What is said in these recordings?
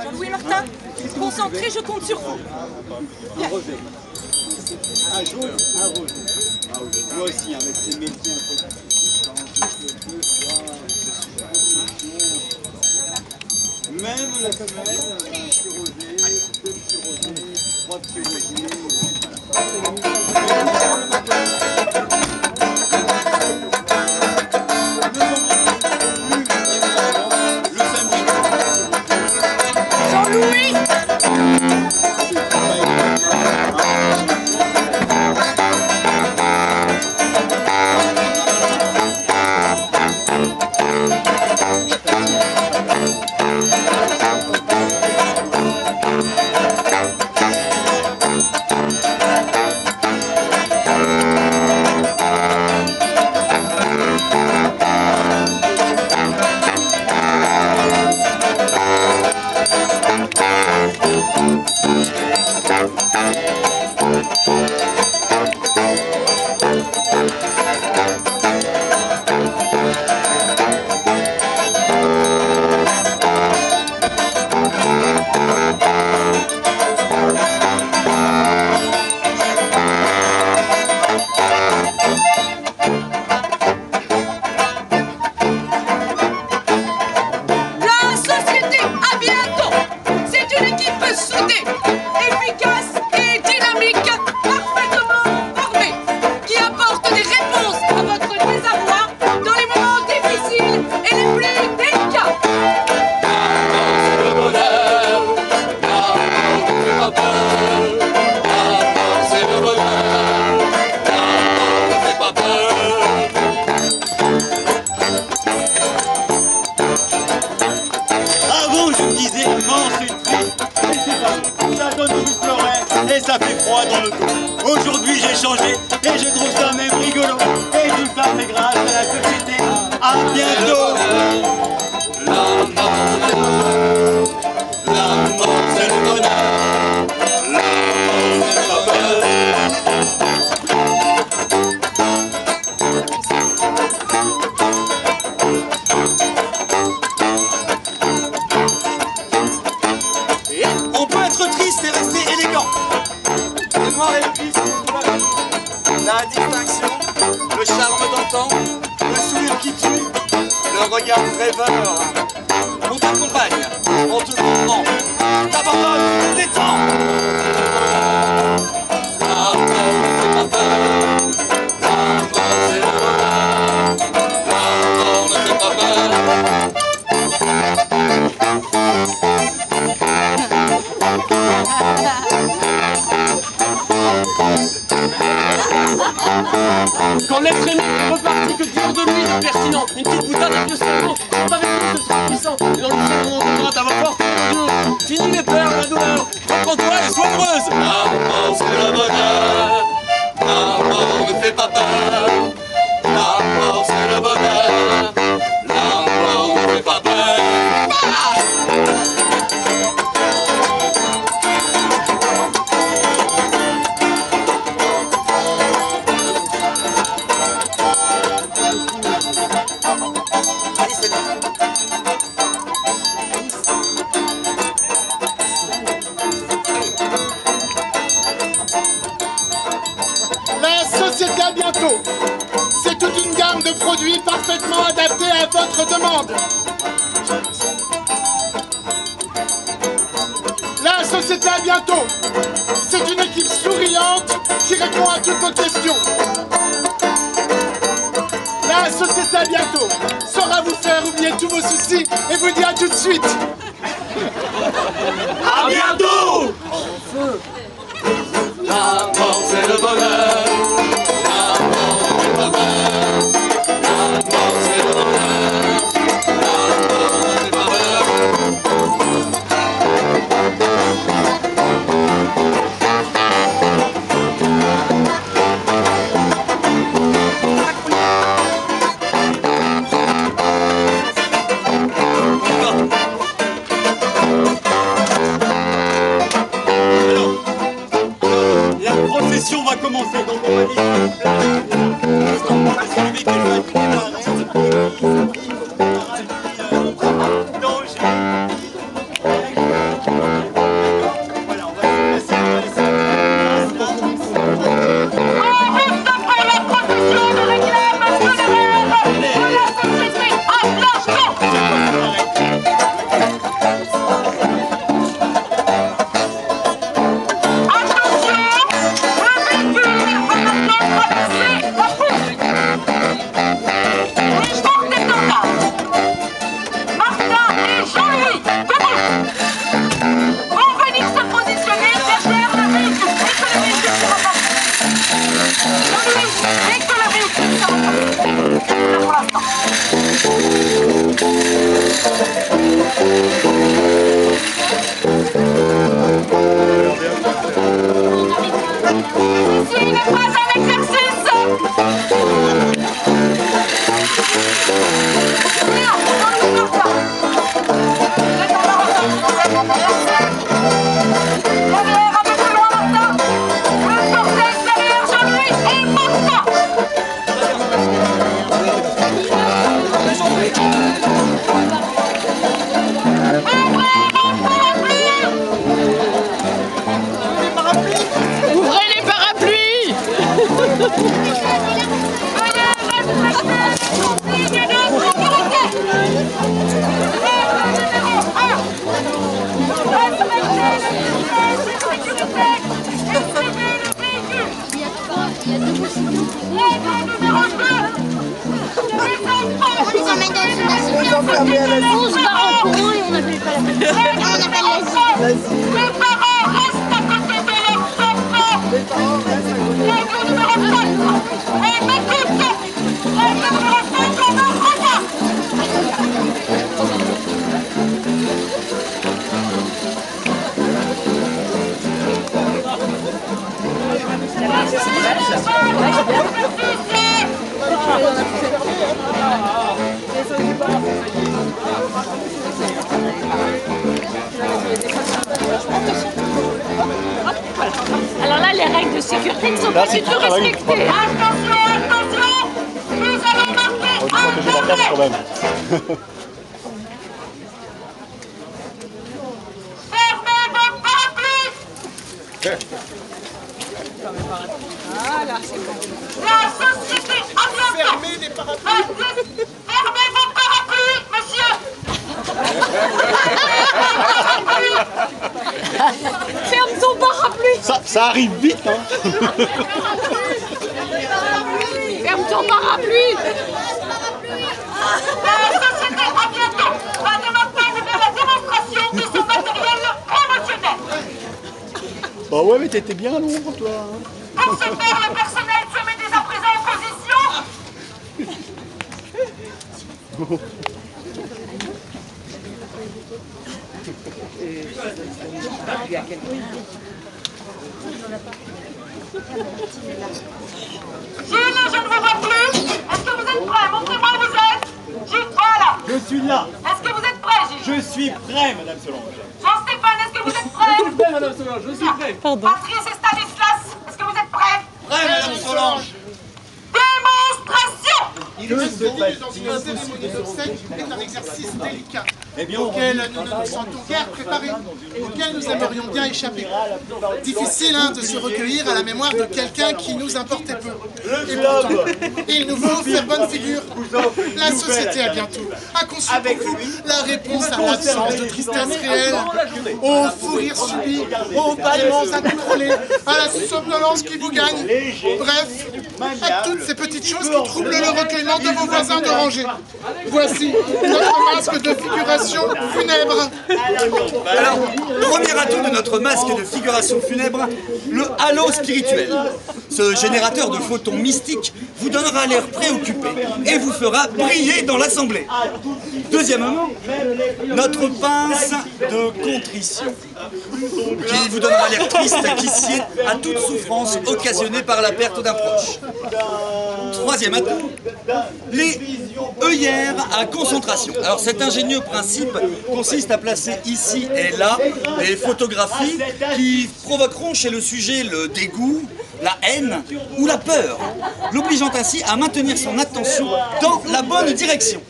Jean-Louis Martin, concentré, je compte sur vous. Un rosé. Un jaune, un rouge. Ah oui, moi aussi, avec ces métiers un peu. Même la femelle, un petit rosé, deux petits rosés, trois petits rosés. Jean-Louis! Et ça fait froid dans le dos. Aujourd'hui j'ai changé et je trouve ça même rigolo. Et tout ça c'est grâce à la société. À bientôt. La mort c'est le bonheur. La mort c'est la peur. On peut être triste et rester élégant. Le noir et le gris sont la distinction, le charme d'antan, le sourire qui tue, le regard rêveur. On t'accompagne, on te comprend, t'abandonne, détends. La mort ne fait pas peur, la mort c'est le bonheur, la mort ne fait pas peur. Quand l'être aimé est reparti, que dire de lui de pertinent? Une petite boutade, un vieux serpent, pas avec nous ce sera puissant. Et dans le second, on devra ta voix forte, Dieu. Finis les peurs, la douleur, reprends-toi et sois heureuse. La mort c'est le bonheur, la mort ne fait pas peur. La mort c'est le bonheur, la mort ne fait pas peur. La société à bientôt. C'est toute une gamme de produits parfaitement adaptés à votre demande. La société à bientôt. C'est une équipe souriante qui répond à toutes vos questions. La société à bientôt saura vous faire oublier tous vos soucis et vous dit à tout de suite. À bientôt. La mort c'est le bonheur, la mort ne fait pas peur. La mort c'est le bonheur, la mort ne fait pas peur. La procession va commencer, donc on va dire On se barre en courant et on appelle pas la police. On appelle l'asile. Les parents restent à côté de leurs enfants. Règle numéro 4. Et m'écoute. Règle numéro 5, on n'ouvre pas. Alors là, les règles de sécurité ne sont pas du tout respectées. Attention, attention. Nous allons marquer un arrêt. Fermez vos parapluies. Voilà, c'est bon. La société a bientôt. Fermez les parapluies. Fermez vos parapluies, monsieur. Ferme ton parapluie. Ça arrive vite, hein. Ferme ton parapluie. La société a bientôt va démontrer de la démonstration de son matériel promotionnel. Bah ouais, mais t'étais bien à l'ombre, toi. Hein. Pour ce faire, le personnel se met dès à présent en position. Gilles, je ne vous vois plus. Est-ce que vous êtes prêts? Montrez-moi où vous êtes. Gilles, voilà. Je suis là. Est-ce que vous êtes prêts, Gilles? Je suis prêt, Madame Solange. Jean-Stéphane, est-ce que vous êtes prêts? Madame Solange, je suis prêt. Patrice et Stanislas, est-ce que vous êtes prêts? Prêt, Madame Solange. Démonstration. Il nous dit dans une cérémonie d'obsèques est un exercice délicat, auquel nous ne nous sentons guère préparés, auquel nous aimerions bien échapper. Difficile de se recueillir à la mémoire de quelqu'un qui nous importait peu. Et pourtant, il nous faut faire bonne figure. La société à bientôt a conçu pour vous la réponse à l'absence de tristesse réelle, aux fous rires subis, aux bâillements incontrôlés, à la somnolence qui vous gagne. Bref, à toutes ces petites choses qui troublent le recueillement de vos voisins de rangée. Voici notre masque de figuration funèbre. Alors, premier atout de notre masque de figuration funèbre, le halo spirituel. Ce générateur de photons mystiques vous donnera l'air préoccupé et vous fera briller dans l'assemblée. Deuxièmement, notre pince de contrition, qui vous donnera l'air triste qui sied à toute souffrance occasionnée par la perte d'un proche. Troisième atout, les œillères à concentration. Alors cet ingénieux principe consiste à placer ici et là des photographies qui provoqueront chez le sujet le dégoût, la haine ou la peur, l'obligeant ainsi à maintenir son attention dans la bonne direction.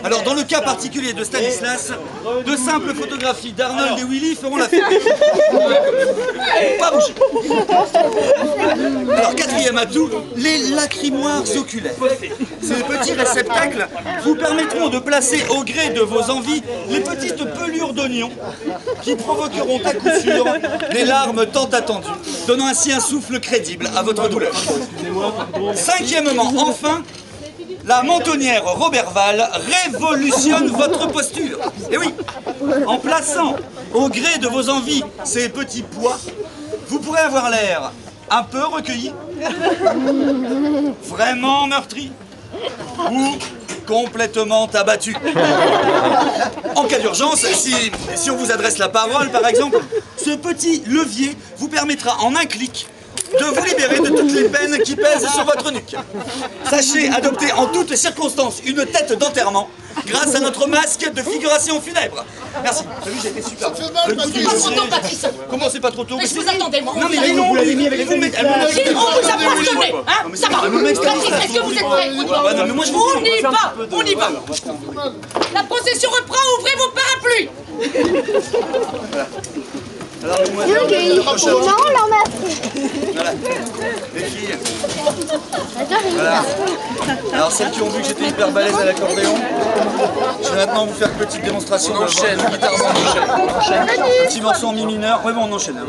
Alors dans le cas particulier de Stanislas, de simples photographies d'Arnold et Willy feront l'affaire. Pas bouger. Alors quatrième atout, les lacrimoires oculaires. Ces petits réceptacles vous permettront de placer au gré de vos envies les petites pelures d'oignons qui provoqueront à coup sûr les larmes tant attendues, donnant ainsi un souffle crédible à votre douleur. Cinquièmement, enfin, la mentonnière Roberval révolutionne votre posture. Et oui, en plaçant au gré de vos envies ces petits pois, vous pourrez avoir l'air un peu recueilli, vraiment meurtri ou complètement abattu. En cas d'urgence, si on vous adresse la parole par exemple, ce petit levier vous permettra en un clic de vous libérer de toutes les peines qui pèsent sur votre nuque. Sachez adopter en toutes circonstances une tête d'enterrement grâce à notre masque de figuration funèbre. Merci. T'as vu, j'ai été super. Ça fait mal, Patrice. Pas trop tôt, Patrice. Comment c'est pas trop tôt? Mais je vous attendais, moi. Non mais non, vous l'avez mis avec Gilles, on vous a pas sonné, hein? Ça va. Patrice, est-ce que vous êtes prêts? Ouais, non mais moi je vous On y va, on y va. La procession reprend, ouvrez vos parapluies. Alors, moi, Non, leur masque. voilà. Les filles. Voilà. Alors celles qui ont vu que j'étais hyper balèze à l'accordéon, je vais maintenant vous faire une petite démonstration de guitare on enchaîne. Un petit morceau en mi mineur. Ouais bon on enchaîne.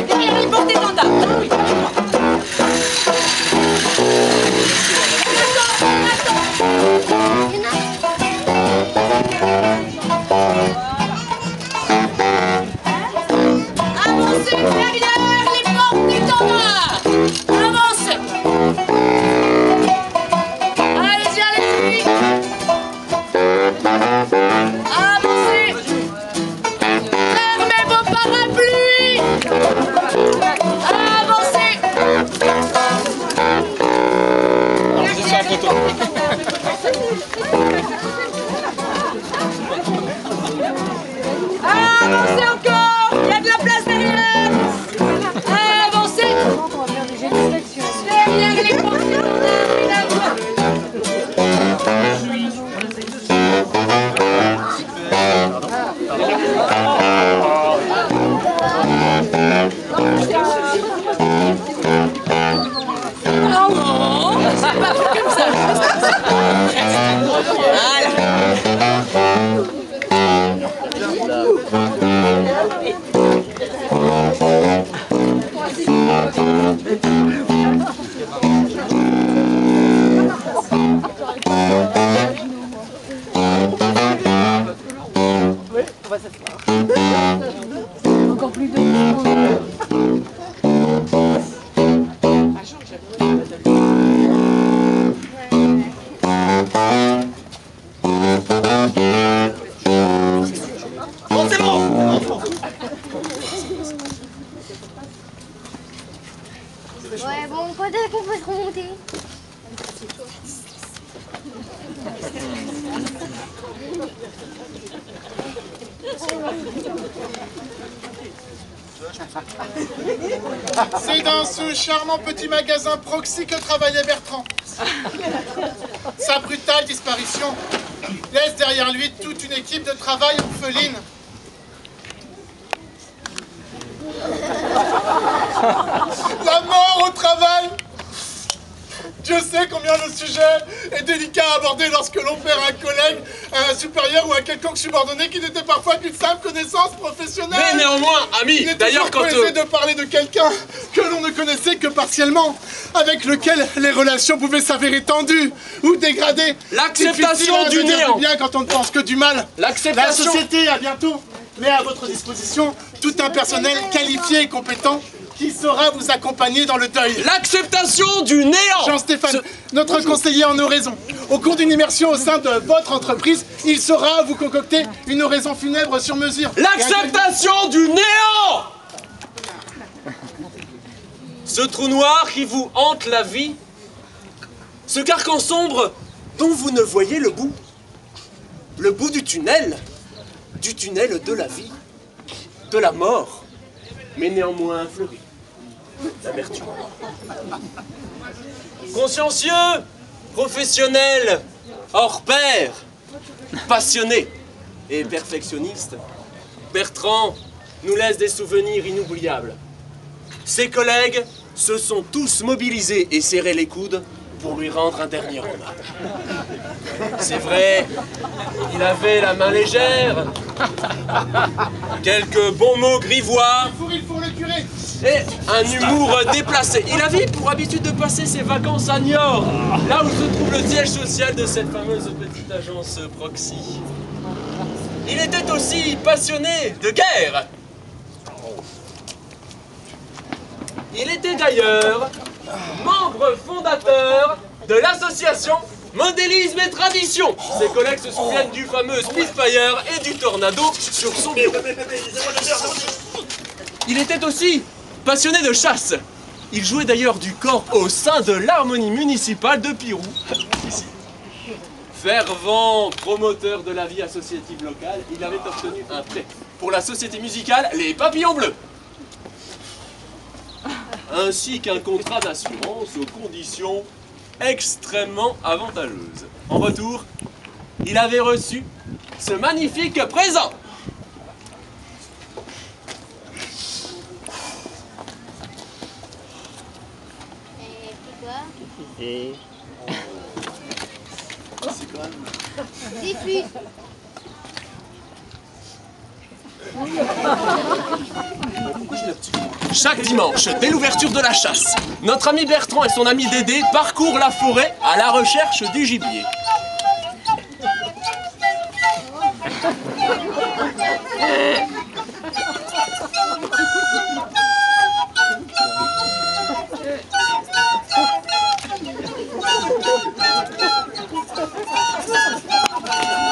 Derrière les portes des gendarmes. Avancez derrière les portes des gendarmes. Avancez. Allez-y, allez-y. Avancez. Fermez vos parapluies. Avancez. C'est la photo. Avancez encore. Il y a de la place derrière. Avancez. Derrière les portes des gendarmes. Non, c'est pas comme ça. Encore plus de Bon, c'est bon. Ouais, bon, peut-être qu'on peut se remonter. C'est dans ce charmant petit magasin Proxy que travaillait Bertrand. Sa brutale disparition laisse derrière lui toute une équipe de travail orpheline. La mort au travail. Dieu sait combien le sujet est délicat à aborder lorsque l'on perd un collègue, un supérieur ou un quelconque subordonné qui n'était parfois qu'une simple connaissance professionnelle. Mais néanmoins, ami, Il est d'ailleurs toujours quand... aisé de parler de quelqu'un que l'on ne connaissait que partiellement, avec lequel les relations pouvaient s'avérer tendues ou dégradées. L'acceptation Difficile, du de dire néant. bien quand on ne pense que du mal. La L'acceptation... société, à bientôt, met à votre disposition tout un personnel qualifié et compétent qui saura vous accompagner dans le deuil. L'acceptation du néant. Jean-Stéphane, notre conseiller en oraison. Au cours d'une immersion au sein de votre entreprise, il saura vous concocter une oraison funèbre sur mesure. L'acceptation du néant. Ce trou noir qui vous hante la vie, ce carcan sombre dont vous ne voyez le bout du tunnel de la vie, de la mort, mais néanmoins fleuri d'amertume. Consciencieux, professionnel, hors pair, passionné et perfectionniste, Bertrand nous laisse des souvenirs inoubliables. Ses collègues se sont tous mobilisés et serré les coudes pour lui rendre un dernier hommage. C'est vrai, il avait la main légère, quelques bons mots grivois Il faut le curé. et un humour déplacé. Il avait pour habitude de passer ses vacances à Niort, là où se trouve le siège social de cette fameuse petite agence Proxy. Il était aussi passionné de guerre. Il était d'ailleurs membre fondateur de l'association Modélisme et Tradition. Ses collègues se souviennent du fameux Spitfire et du Tornado sur son bureau. Il était aussi passionné de chasse. Il jouait d'ailleurs du corps au sein de l'harmonie municipale de Pirou. Ici. fervent promoteur de la vie associative locale, il avait obtenu un prêt pour la société musicale Les Papillons Bleus, ainsi qu'un contrat d'assurance aux conditions extrêmement avantageuses. En retour, il avait reçu ce magnifique présent. Et C'est quand même... diffuse. Chaque dimanche, dès l'ouverture de la chasse, notre ami Bertrand et son ami Dédé parcourent la forêt à la recherche du gibier.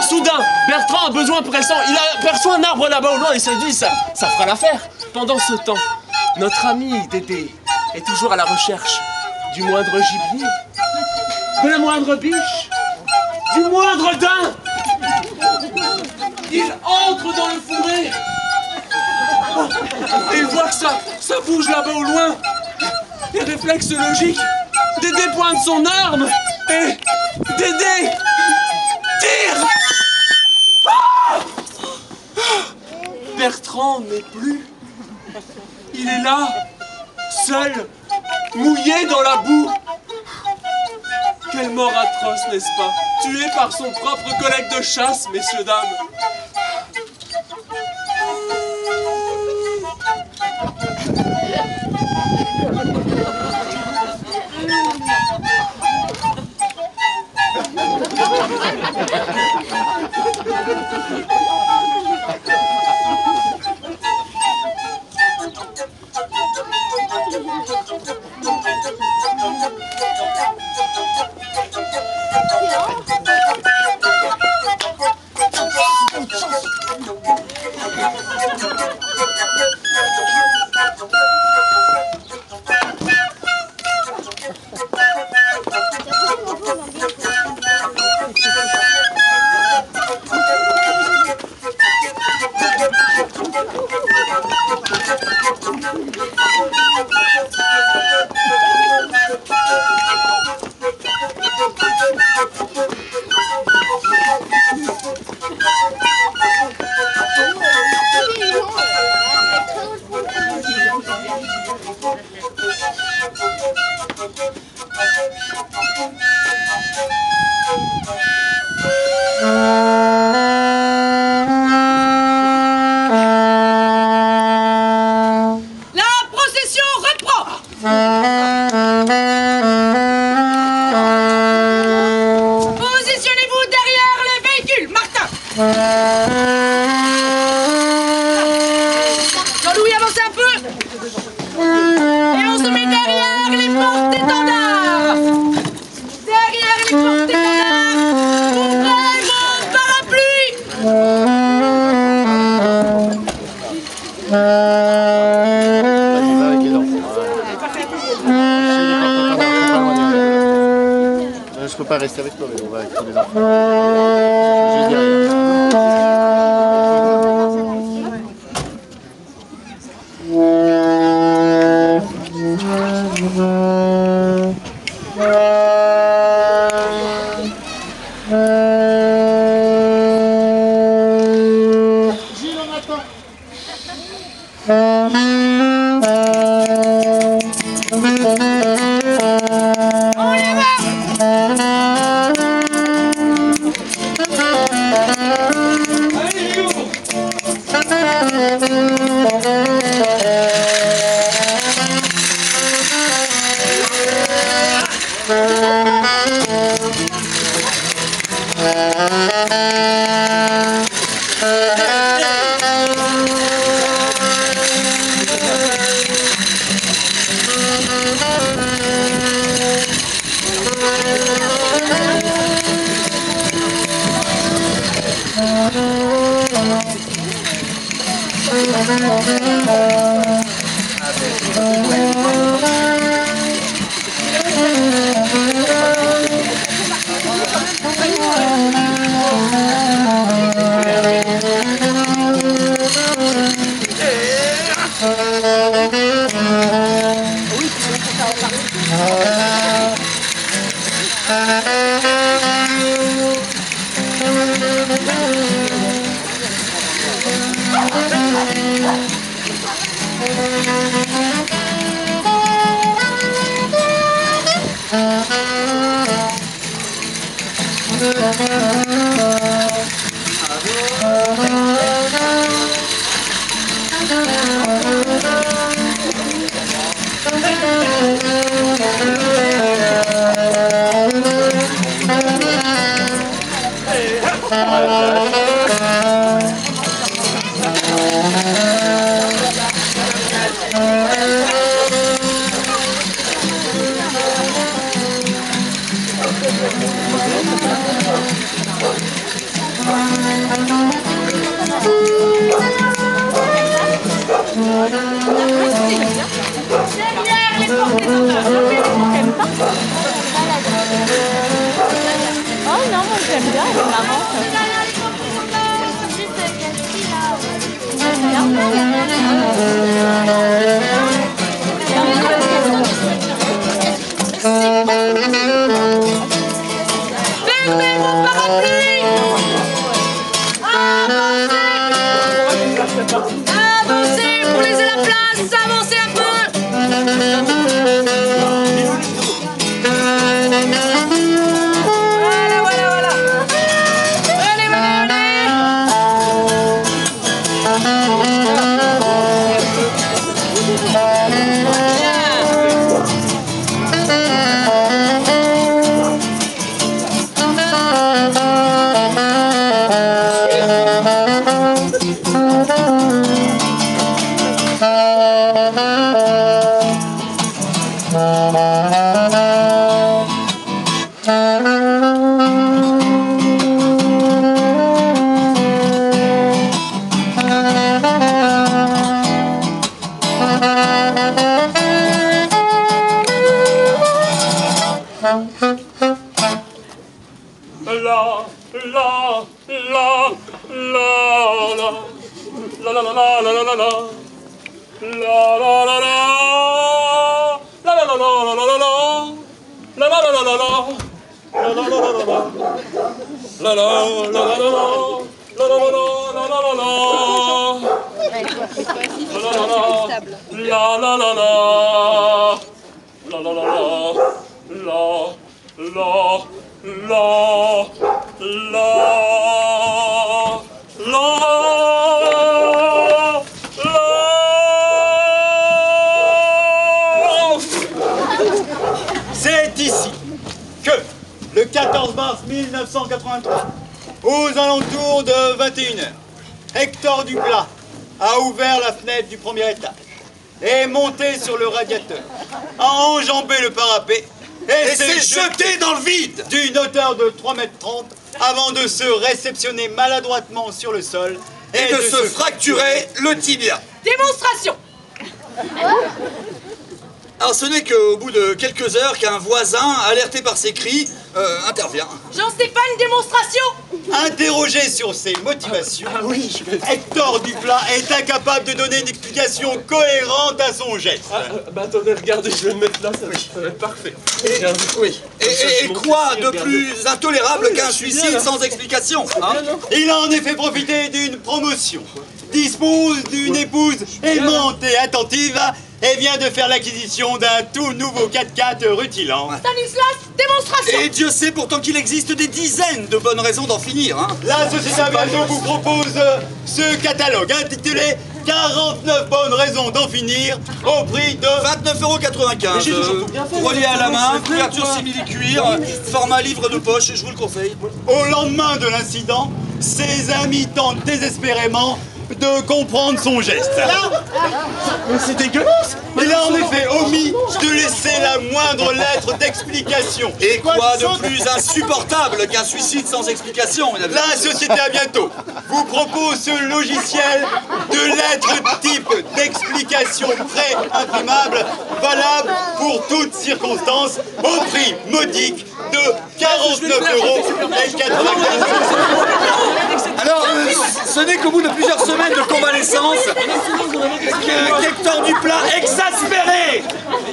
Soudain, Bertrand a besoin pressant. Il aperçoit un arbre là-bas au loin et se dit ça fera l'affaire. Pendant ce temps, notre ami Dédé est toujours à la recherche du moindre gibier, de la moindre biche, du moindre daim. Il entre dans le fourré et il voit que ça bouge là-bas au loin. Et réflexe logique, Dédé pointe son arme et Dédé tire. Bertrand n'est plus. Il est là, seul, mouillé dans la boue. Quelle mort atroce, n'est-ce pas? Tué par son propre collègue de chasse, messieurs, dames. Positionnez-vous derrière le véhicule, Martin. Jean-Louis, avancez un peu. Et on se met derrière les portes-étendards. Derrière les portes-étendards. Ouvrez vos parapluies. Je peux pas rester avec toi, mais on va avec tous les enfants. Juste derrière. Gilles, on attend. On y va. Oh non, moi j'aime bien, elle est marrante. Perdez mon parapluie! Avancez pour laisser la place! Avancez un peu! Voilà. Allez! C'est ici que, le 14 mars 1983, aux alentours de 21h, Hector Duplat a ouvert la fenêtre du premier étage, est monté sur le radiateur, a enjambé le parapet et s'est jeté dans le vide d'une hauteur de 3,30 m avant de se réceptionner maladroitement sur le sol et de se fracturer le tibia. Démonstration! Alors ce n'est qu'au bout de quelques heures qu'un voisin, alerté par ses cris, intervient. J'en sais pas une démonstration! Interrogé sur ses motivations, Hector Duplat est incapable de donner une explication cohérente à son geste. Attendez, regardez, je vais le mettre là, ça va être parfait. Et quoi de plus intolérable qu'un suicide sans explication, hein? Il a en effet profité d'une promotion, dispose d'une épouse aimante et attentive, et vient de faire l'acquisition d'un tout nouveau 4x4 rutilant. Stanislas, démonstration! Et Dieu sait pourtant qu'il existe des dizaines de bonnes raisons d'en finir, hein. La Société Aviato vous propose ce catalogue intitulé 49 bonnes raisons d'en finir au prix de 29,95 €. Relié à la main, couverture simili-cuir, format livre de poche, je vous le conseille. Au lendemain de l'incident, ses amis tentent désespérément de comprendre son geste. Mais c'est dégueulasse! Il a en effet omis de laisser la moindre lettre d'explication. Et quoi de plus insupportable qu'un suicide sans explication? La Société Aviato vous propose ce logiciel de lettres type d'explication pré-imprimable, valable pour toutes circonstances, au prix modique de 49,95 €. Alors, ce n'est qu'au bout de plusieurs semaines de convalescence qu'Hector Duplat, exaspéré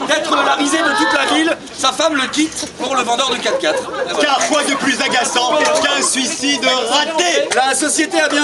d'être la risée de toute la ville, sa femme le quitte pour le vendeur de 4x4. Car quoi de plus agaçant qu'un suicide raté? La société a bien